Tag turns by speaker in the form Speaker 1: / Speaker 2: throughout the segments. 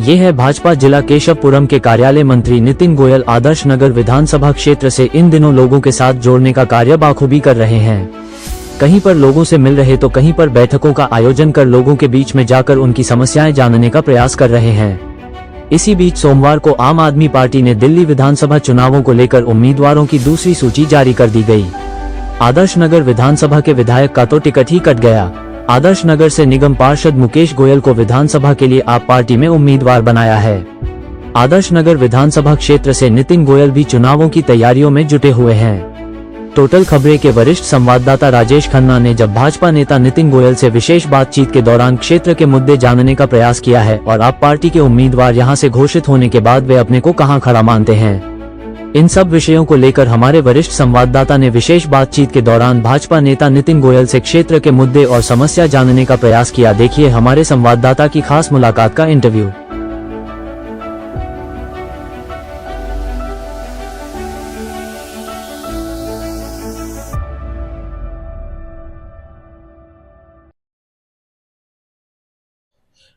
Speaker 1: ये है भाजपा जिला केशवपुरम के कार्यालय मंत्री नितिन गोयल आदर्श नगर विधानसभा क्षेत्र से इन दिनों लोगों के साथ जोड़ने का कार्य बाखूबी कर रहे हैं। कहीं पर लोगों से मिल रहे तो कहीं पर बैठकों का आयोजन कर लोगों के बीच में जाकर उनकी समस्याएं जानने का प्रयास कर रहे हैं। इसी बीच सोमवार को आम आदमी पार्टी ने दिल्ली विधानसभा चुनावों को लेकर उम्मीदवारों की दूसरी सूची जारी कर दी गई। आदर्श नगर विधानसभा के विधायक का तो टिकट ही कट गया। आदर्श नगर से निगम पार्षद मुकेश गोयल को विधानसभा के लिए आप पार्टी में उम्मीदवार बनाया है। आदर्श नगर विधानसभा क्षेत्र से नितिन गोयल भी चुनावों की तैयारियों में जुटे हुए हैं। टोटल खबरें के वरिष्ठ संवाददाता राजेश खन्ना ने जब भाजपा नेता नितिन गोयल से विशेष बातचीत के दौरान क्षेत्र के मुद्दे जानने का प्रयास किया है और आप पार्टी के उम्मीदवार यहां से घोषित होने के बाद वे अपने को कहां खड़ा मानते हैं, इन सब विषयों को लेकर हमारे वरिष्ठ संवाददाता ने विशेष बातचीत के दौरान भाजपा नेता नितिन गोयल से क्षेत्र के मुद्दे और समस्या जानने का प्रयास किया। देखिए हमारे संवाददाता की खास मुलाकात का इंटरव्यू।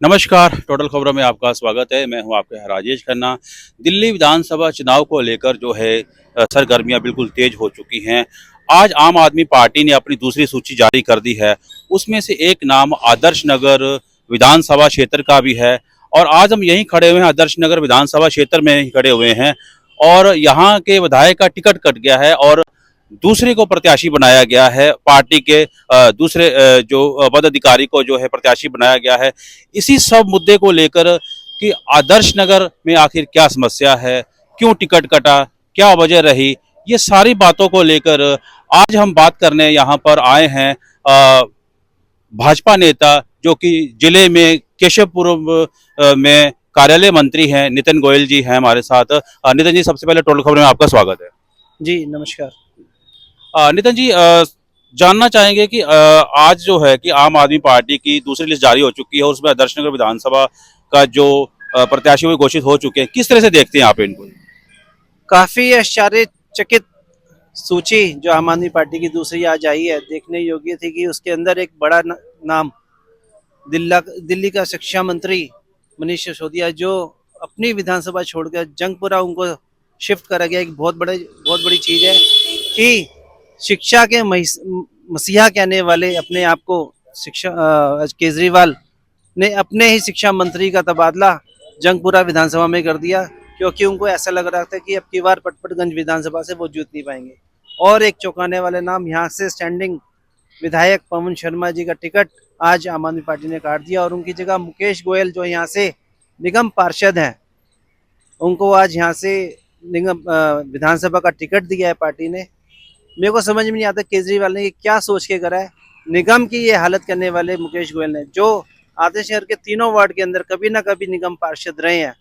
Speaker 2: नमस्कार, टोटल खबरों में आपका स्वागत है। मैं हूं आपके राजेश खन्ना। दिल्ली विधानसभा चुनाव को लेकर जो है सरगर्मियां बिल्कुल तेज हो चुकी हैं। आज आम आदमी पार्टी ने अपनी दूसरी सूची जारी कर दी है। उसमें से एक नाम आदर्श नगर विधानसभा क्षेत्र का भी है और आज हम यहीं खड़े हुए हैं, आदर्श नगर विधानसभा क्षेत्र में ही खड़े हुए हैं और यहाँ के विधायक का टिकट कट गया है और दूसरे को प्रत्याशी बनाया गया है। पार्टी के दूसरे जो पदाधिकारी को जो है प्रत्याशी बनाया गया है। इसी सब मुद्दे को लेकर कि आदर्श नगर में आखिर क्या समस्या है, क्यों टिकट कटा, क्या वजह रही, ये सारी बातों को लेकर आज हम बात करने यहाँ पर आए हैं। भाजपा नेता जो कि जिले में केशवपुरम में कार्यालय मंत्री हैं नितिन गोयल जी हैं हमारे साथ। नितिन जी, सबसे पहले टोटल खबर में आपका स्वागत है।
Speaker 3: जी नमस्कार।
Speaker 2: नितिन जी, जानना चाहेंगे कि आज जो है कि आम आदमी पार्टी की दूसरी लिस्ट जारी हो चुकी है और उसमें आदर्श नगर विधानसभा का जो प्रत्याशी वो घोषित हो चुके हैं, किस तरह से देखते हैं आप इनको?
Speaker 3: काफी आश्चर्यचकित सूची जो आम आदमी पार्टी की दूसरी आज आई है, देखने योग्य थी कि उसके अंदर एक बड़ा नाम दिल्ली का शिक्षा मंत्री मनीष सिसोदिया, जो अपनी विधानसभा छोड़कर जंगपुरा उनको शिफ्ट करा गया। एक बहुत बड़ी चीज है कि शिक्षा के मसीहा कहने वाले अपने आप को केजरीवाल ने अपने ही शिक्षा मंत्री का तबादला जंगपुरा विधानसभा में कर दिया, क्योंकि उनको ऐसा लग रहा था कि अब की बार पटपटगंज विधानसभा से वो जीत नहीं पाएंगे। और एक चौंकाने वाले नाम, यहाँ से स्टैंडिंग विधायक पवन शर्मा जी का टिकट आज आम आदमी पार्टी ने काट दिया और उनकी जगह मुकेश गोयल जो यहाँ से निगम पार्षद हैं, उनको आज यहाँ से निगम विधानसभा का टिकट दिया है पार्टी ने। मेरे को समझ में नहीं आता केजरीवाल ने क्या सोच के करा है। निगम की ये हालत करने वाले मुकेश गोयल ने, जो आदर्श शहर के तीनों वार्ड के अंदर कभी ना कभी निगम पार्षद रहे हैं,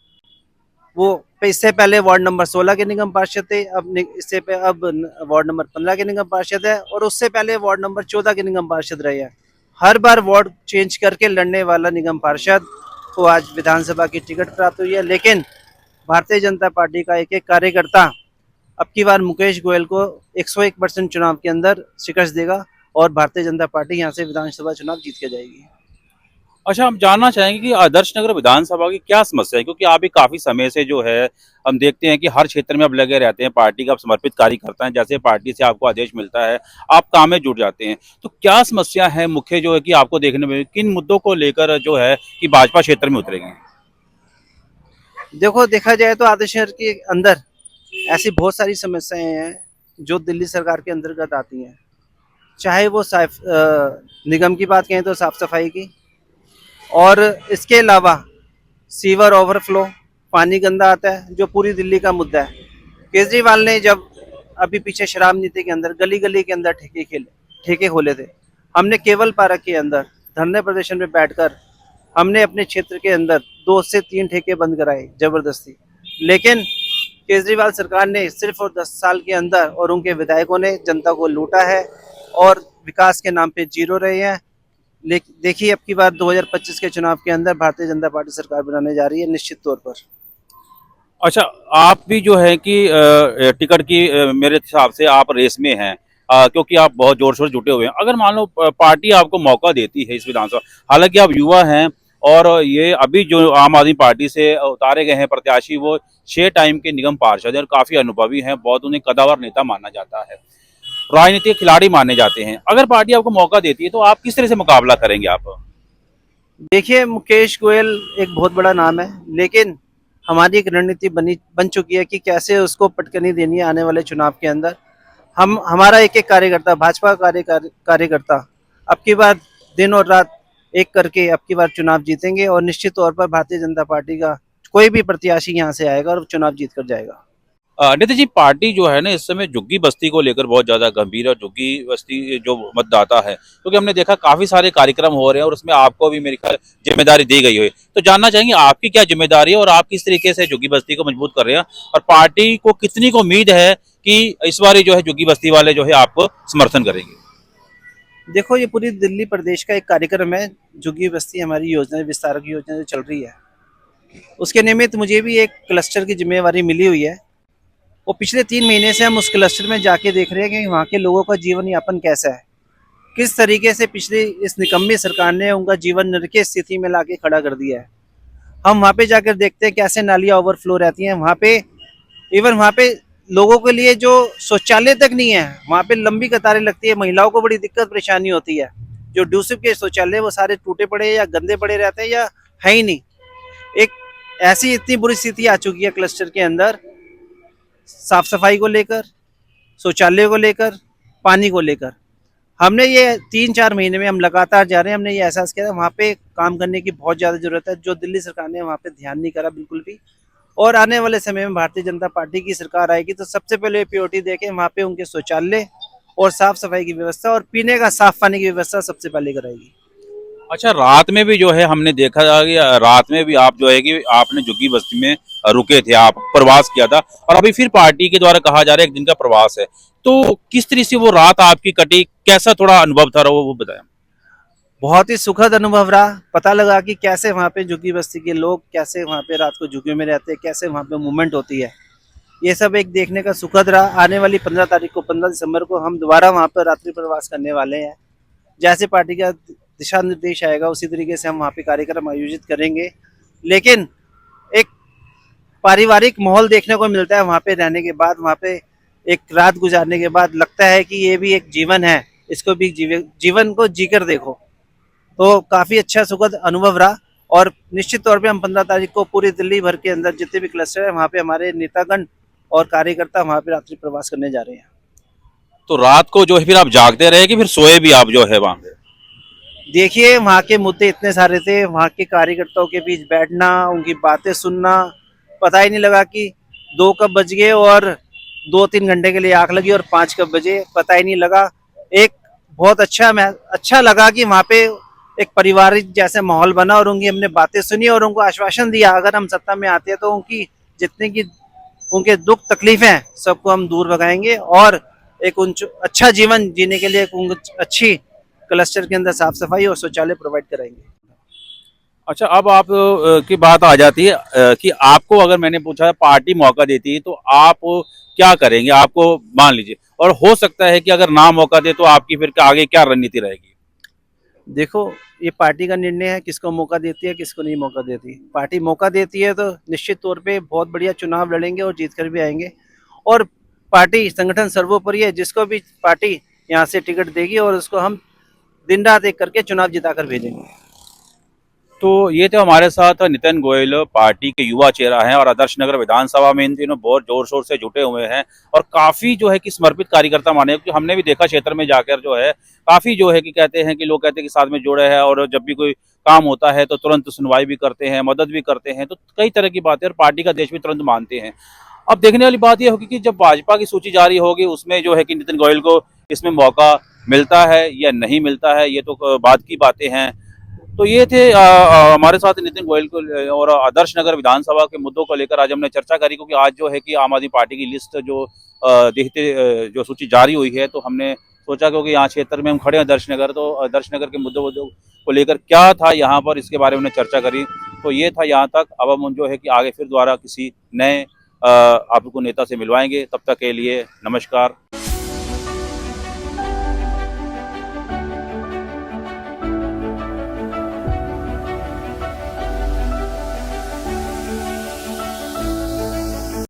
Speaker 3: वो इससे पहले वार्ड नंबर 16 के निगम पार्षद थे, अब वार्ड नंबर 15 के निगम पार्षद है और उससे पहले वार्ड नंबर 14 के निगम पार्षद रहे हैं। हर बार वार्ड चेंज करके लड़ने वाला निगम पार्षद को आज विधानसभा की टिकट प्राप्त हुई है। लेकिन भारतीय जनता पार्टी का एक कार्यकर्ता अब की बार मुकेश गोयल को 101% चुनाव के अंदर शिकस्त देगा और भारतीय जनता पार्टी यहां से विधानसभा चुनाव जीत के जाएगी।
Speaker 2: अच्छा, हम जानना चाहेंगे कि आदर्श नगर विधानसभा की क्या समस्या है, क्योंकि आप भी काफी समय से जो है हम देखते हैं कि हर क्षेत्र में आप लगे रहते हैं, पार्टी का आप समर्पित कार्य करते हैं। जैसे पार्टी से आपको आदेश मिलता है आप काम में जुट जाते हैं, तो क्या समस्या है मुख्य जो है कि आपको देखने में किन मुद्दों को लेकर जो है कि भाजपा क्षेत्र में उतरेंगे?
Speaker 3: देखो, देखा जाए तो आदर्श शहर के अंदर ऐसी बहुत सारी समस्याएं हैं जो दिल्ली सरकार के अंतर्गत आती हैं। चाहे वो निगम की बात कहें तो साफ सफाई की, और इसके अलावा सीवर ओवरफ्लो, पानी गंदा आता है, जो पूरी दिल्ली का मुद्दा है। केजरीवाल ने जब अभी पीछे शराब नीति के अंदर गली गली के अंदर ठेके खोले थे, हमने केवल पार्क के अंदर धरने प्रदर्शन में बैठकर हमने अपने क्षेत्र के अंदर 2 से 3 ठेके बंद कराए जबरदस्ती। लेकिन केजरीवाल सरकार ने सिर्फ और 10 साल के अंदर और उनके विधायकों ने जनता को लूटा है और विकास के नाम पे जीरो रहे हैं। देखिए अब की बार 2025 के चुनाव के अंदर भारतीय जनता पार्टी सरकार बनाने जा रही है निश्चित तौर पर।
Speaker 2: अच्छा, आप भी जो है कि टिकट की मेरे हिसाब से आप रेस में हैं, क्योंकि आप बहुत जोर शोर जुटे हुए हैं। अगर मान लो पार्टी आपको मौका देती है इस विधानसभा, हालांकि आप युवा हैं और ये अभी जो आम आदमी पार्टी से उतारे गए हैं प्रत्याशी वो 6 टाइम के निगम पार्षद हैं और काफी अनुभवी हैं, बहुत उन्हें कदावर नेता माना जाता है, राजनीतिक खिलाड़ी माने जाते हैं। अगर पार्टी आपको मौका देती है तो आप किस तरह से मुकाबला करेंगे आप?
Speaker 3: देखिए, मुकेश गोयल एक बहुत बड़ा नाम है, लेकिन हमारी एक रणनीति बन चुकी है कि कैसे उसको पटकनी देनी है आने वाले चुनाव के अंदर। हम हमारा एक एक कार्यकर्ता, भाजपा कार्यकर्ता अब की बार दिन और रात एक करके अब की बार चुनाव जीतेंगे और निश्चित तौर पर भारतीय जनता पार्टी का कोई भी प्रत्याशी यहाँ से आएगा और चुनाव जीत कर जाएगा।
Speaker 2: नितिन जी, पार्टी जो है ना इस समय झुग्गी बस्ती को लेकर बहुत ज्यादा गंभीर है और झुग्गी बस्ती जो मतदाता है, क्योंकि हमने देखा काफी सारे कार्यक्रम हो रहे हैं और उसमें आपको भी मेरे ख्याल जिम्मेदारी दी गई है, तो जानना चाहेंगे आपकी क्या जिम्मेदारी है और आप किस तरीके से झुग्गी बस्ती को मजबूत कर रहे हैं और पार्टी को कितनी को उम्मीद है कि इस बार जो है झुग्गी बस्ती वाले जो है आपको समर्थन करेंगे?
Speaker 3: देखो, ये पूरी दिल्ली प्रदेश का एक कार्यक्रम है, झुग्गी बस्ती हमारी योजना, विस्तारक योजना जो चल रही है, उसके निमित्त मुझे भी एक क्लस्टर की जिम्मेवारी मिली हुई है। वो पिछले 3 महीने से हम उस क्लस्टर में जाके देख रहे हैं कि वहाँ के लोगों का जीवन यापन कैसा है, किस तरीके से पिछली इस निकम्मी सरकार ने उनका जीवन नरकीय स्थिति में लाके खड़ा कर दिया है। हम वहाँ पे जाकर देखते हैं कैसे नालियाँ ओवरफ्लो रहती हैं वहाँ पे। इवन वहाँ पे लोगों के लिए जो शौचालय तक नहीं है, वहाँ पे लंबी कतारें लगती है, महिलाओं को बड़ी दिक्कत परेशानी होती है। जो ड्यूसिप के शौचालय वो सारे टूटे पड़े या गंदे पड़े रहते हैं या है ही नहीं। एक ऐसी इतनी बुरी स्थिति आ चुकी है क्लस्टर के अंदर, साफ सफाई को लेकर, शौचालय को लेकर, पानी को लेकर। हमने ये 3-4 महीने में हम लगातार जा रहे हैं, हमने ये एहसास किया वहाँ पे काम करने की बहुत ज़्यादा ज़रूरत है, जो दिल्ली सरकार ने वहाँ पे ध्यान नहीं करा बिल्कुल भी। और आने वाले समय में भारतीय जनता पार्टी की सरकार आएगी तो सबसे पहले प्रायोरिटी देके वहाँ पे उनके शौचालय और साफ सफाई की व्यवस्था और पीने का साफ पानी की व्यवस्था सबसे पहले कराएगी।
Speaker 2: अच्छा, रात में भी जो है हमने देखा कि रात में भी आप जो है कि आपने झुग्गी बस्ती में रुके थे, आप प्रवास किया था और अभी फिर पार्टी के द्वारा कहा जा रहा है 1 दिन का प्रवास है, तो किस तरह से वो रात आपकी कटी, कैसा थोड़ा अनुभव था वो बताया?
Speaker 3: बहुत ही सुखद अनुभव रहा। पता लगा कि कैसे वहाँ पे झुग्गी बस्ती के लोग कैसे वहाँ पे रात को झुग्गियों में रहते हैं, कैसे वहाँ पे मूवमेंट होती है, ये सब एक देखने का सुखद रहा। आने वाली 15 तारीख को, 15 दिसंबर को हम दोबारा वहाँ पर रात्रि प्रवास करने वाले हैं। जैसे पार्टी का दिशा निर्देश आएगा उसी तरीके से हम वहाँ पे कार्यक्रम आयोजित करेंगे। लेकिन एक पारिवारिक माहौल देखने को मिलता है वहाँ पे रहने के बाद, वहाँ पे एक रात गुजारने के बाद लगता है कि ये भी एक जीवन है, इसको भी जीवन को जीकर देखो। तो काफ़ी अच्छा सुखद अनुभव रहा और निश्चित तौर पे हम 15 तारीख को पूरी दिल्ली भर के अंदर जितने भी क्लस्टर है वहाँ पे हमारे नेतागण और कार्यकर्ता वहाँ पे रात्रि प्रवास करने जा रहे हैं।
Speaker 2: तो रात को जो है फिर आप जागते रहे कि फिर सोए भी आप जो है वहाँ पे?
Speaker 3: देखिए, वहाँ के मुद्दे इतने सारे थे, वहाँ के कार्यकर्ताओं के बीच बैठना, उनकी बातें सुनना, पता ही नहीं लगा कि 2 कब बज गए और 2-3 घंटे के लिए आँख लगी और 5 कब बजे पता ही नहीं लगा। एक बहुत अच्छा लगा कि वहाँ पे एक पारिवारिक जैसे माहौल बना और उनकी हमने बातें सुनी और उनको आश्वासन दिया अगर हम सत्ता में आते हैं तो उनकी जितने की उनके दुख तकलीफें हैं सबको हम दूर भगाएंगे और एक अच्छा जीवन जीने के लिए एक अच्छी क्लस्टर के अंदर साफ सफाई और शौचालय प्रोवाइड कराएंगे।
Speaker 2: अच्छा, अब आप की बात आ जाती है कि आपको अगर मैंने पूछा पार्टी मौका देती है तो आप क्या करेंगे? आपको मान लीजिए और हो सकता है कि अगर ना मौका दे तो आपकी फिर आगे क्या रणनीति रहेगी?
Speaker 3: देखो, ये पार्टी का निर्णय है किसको मौका देती है किसको नहीं मौका देती। पार्टी मौका देती है तो निश्चित तौर पे बहुत बढ़िया चुनाव लड़ेंगे और जीत कर भी आएंगे और पार्टी संगठन सर्वोपरि है, जिसको भी पार्टी यहाँ से टिकट देगी और उसको हम दिन रात एक करके चुनाव जिताकर भेजेंगे।
Speaker 2: तो ये तो हमारे साथ नितिन गोयल पार्टी के युवा चेहरा हैं और आदर्श नगर विधानसभा में इन दिनों बहुत जोर शोर से जुटे हुए हैं और काफी जो है कि समर्पित कार्यकर्ता माने, क्योंकि हमने भी देखा क्षेत्र में जाकर जो है काफी जो है कि कहते हैं कि लोग कहते हैं कि साथ में जुड़े हैं और जब भी कोई काम होता है तो तुरंत सुनवाई भी करते हैं, मदद भी करते हैं, तो कई तरह की बातें और पार्टी का देश भी तुरंत मानते हैं। अब देखने वाली बात यह होगी कि जब भाजपा की सूची जारी होगी उसमें जो है कि नितिन गोयल को इसमें मौका मिलता है या नहीं मिलता है, ये तो बाद की बातें हैं। तो ये थे हमारे साथ नितिन गोयल को और आदर्श नगर विधानसभा के मुद्दों को लेकर आज हमने चर्चा करी, क्योंकि आज जो है कि आम आदमी पार्टी की लिस्ट जो देखते जो सूची जारी हुई है तो हमने सोचा क्योंकि यहाँ क्षेत्र में हम खड़े हैं आदर्श नगर, तो आदर्श नगर के मुद्दों को लेकर क्या था यहाँ पर इसके बारे में हमने चर्चा करी। तो ये था यहाँ तक। अब हम जो है कि आगे फिर दोबारा किसी नए आपको नेता से मिलवाएंगे। तब तक के लिए नमस्कार।